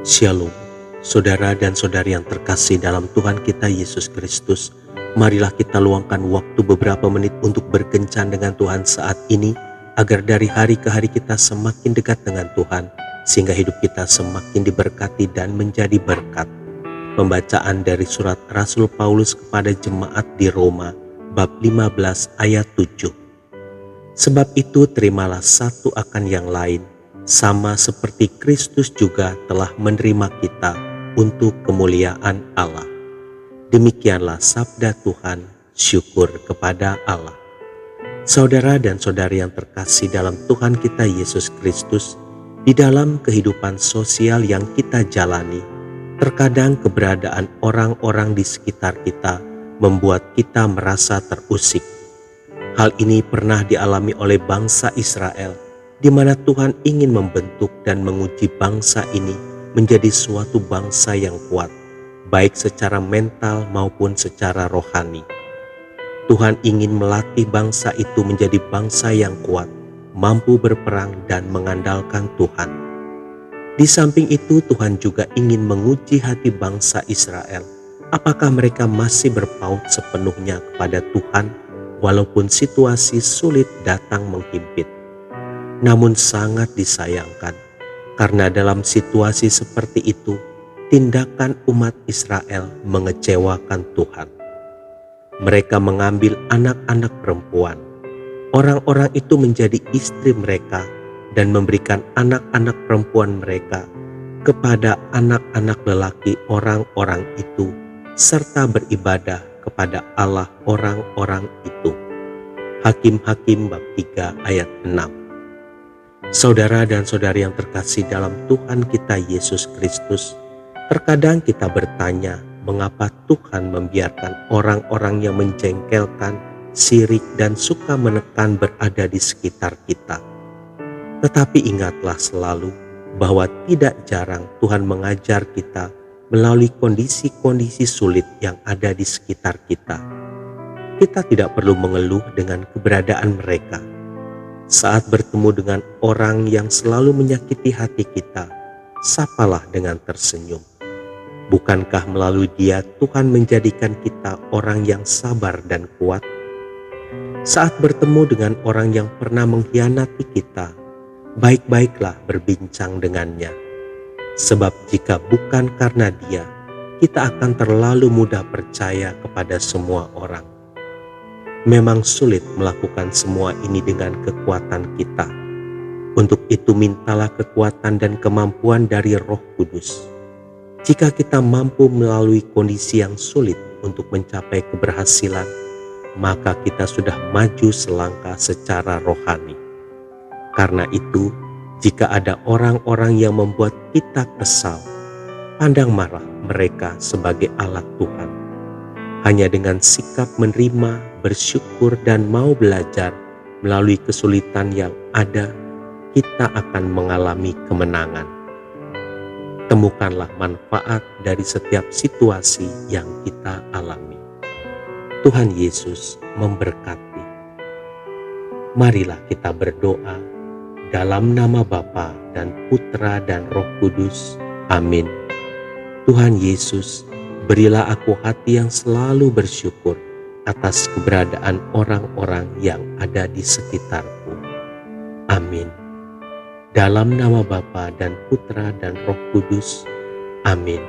Shalom, saudara dan saudari yang terkasih dalam Tuhan kita Yesus Kristus. Marilah kita luangkan waktu beberapa menit untuk berkencan dengan Tuhan saat ini, agar dari hari ke hari kita semakin dekat dengan Tuhan, sehingga hidup kita semakin diberkati dan menjadi berkat. Pembacaan dari surat Rasul Paulus kepada jemaat di Roma, bab 15 ayat 7. Sebab itu terimalah satu akan yang lain, sama seperti Kristus juga telah menerima kita untuk kemuliaan Allah. Demikianlah sabda Tuhan, syukur kepada Allah. Saudara dan saudari yang terkasih dalam Tuhan kita Yesus Kristus, di dalam kehidupan sosial yang kita jalani, terkadang keberadaan orang-orang di sekitar kita membuat kita merasa terusik. Hal ini pernah dialami oleh bangsa Israel, di mana Tuhan ingin membentuk dan menguji bangsa ini menjadi suatu bangsa yang kuat, baik secara mental maupun secara rohani. Tuhan ingin melatih bangsa itu menjadi bangsa yang kuat, mampu berperang dan mengandalkan Tuhan. Di samping itu, Tuhan juga ingin menguji hati bangsa Israel, apakah mereka masih berpaut sepenuhnya kepada Tuhan, walaupun situasi sulit datang menghimpit. Namun sangat disayangkan, karena dalam situasi seperti itu, tindakan umat Israel mengecewakan Tuhan. Mereka mengambil anak-anak perempuan. Orang-orang itu menjadi istri mereka dan memberikan anak-anak perempuan mereka kepada anak-anak lelaki orang-orang itu, serta beribadah kepada Allah orang-orang itu. Hakim-Hakim bab 3 ayat 6. Saudara dan saudari yang terkasih dalam Tuhan kita Yesus Kristus, terkadang kita bertanya mengapa Tuhan membiarkan orang-orang yang menjengkelkan, sirik dan suka menekan berada di sekitar kita. Tetapi ingatlah selalu bahwa tidak jarang Tuhan mengajar kita melalui kondisi-kondisi sulit yang ada di sekitar kita. Kita tidak perlu mengeluh dengan keberadaan mereka. Saat bertemu dengan orang yang selalu menyakiti hati kita, sapalah dengan tersenyum. Bukankah melalui dia Tuhan menjadikan kita orang yang sabar dan kuat? Saat bertemu dengan orang yang pernah mengkhianati kita, baik-baiklah berbincang dengannya. Sebab jika bukan karena dia, kita akan terlalu mudah percaya kepada semua orang. Memang sulit melakukan semua ini dengan kekuatan kita. Untuk itu mintalah kekuatan dan kemampuan dari Roh Kudus. Jika kita mampu melalui kondisi yang sulit untuk mencapai keberhasilan, maka kita sudah maju selangkah secara rohani. Karena itu, jika ada orang-orang yang membuat kita kesal, pandang marah mereka sebagai alat Tuhan. Hanya dengan sikap menerima, bersyukur dan mau belajar melalui kesulitan yang ada, kita akan mengalami kemenangan. Temukanlah manfaat dari setiap situasi yang kita alami. Tuhan Yesus memberkati. Marilah kita berdoa dalam nama Bapa dan Putra dan Roh Kudus. Amin. Tuhan Yesus, berilah aku hati yang selalu bersyukur atas keberadaan orang-orang yang ada di sekitarku. Amin. Dalam nama Bapa dan Putra dan Roh Kudus. Amin.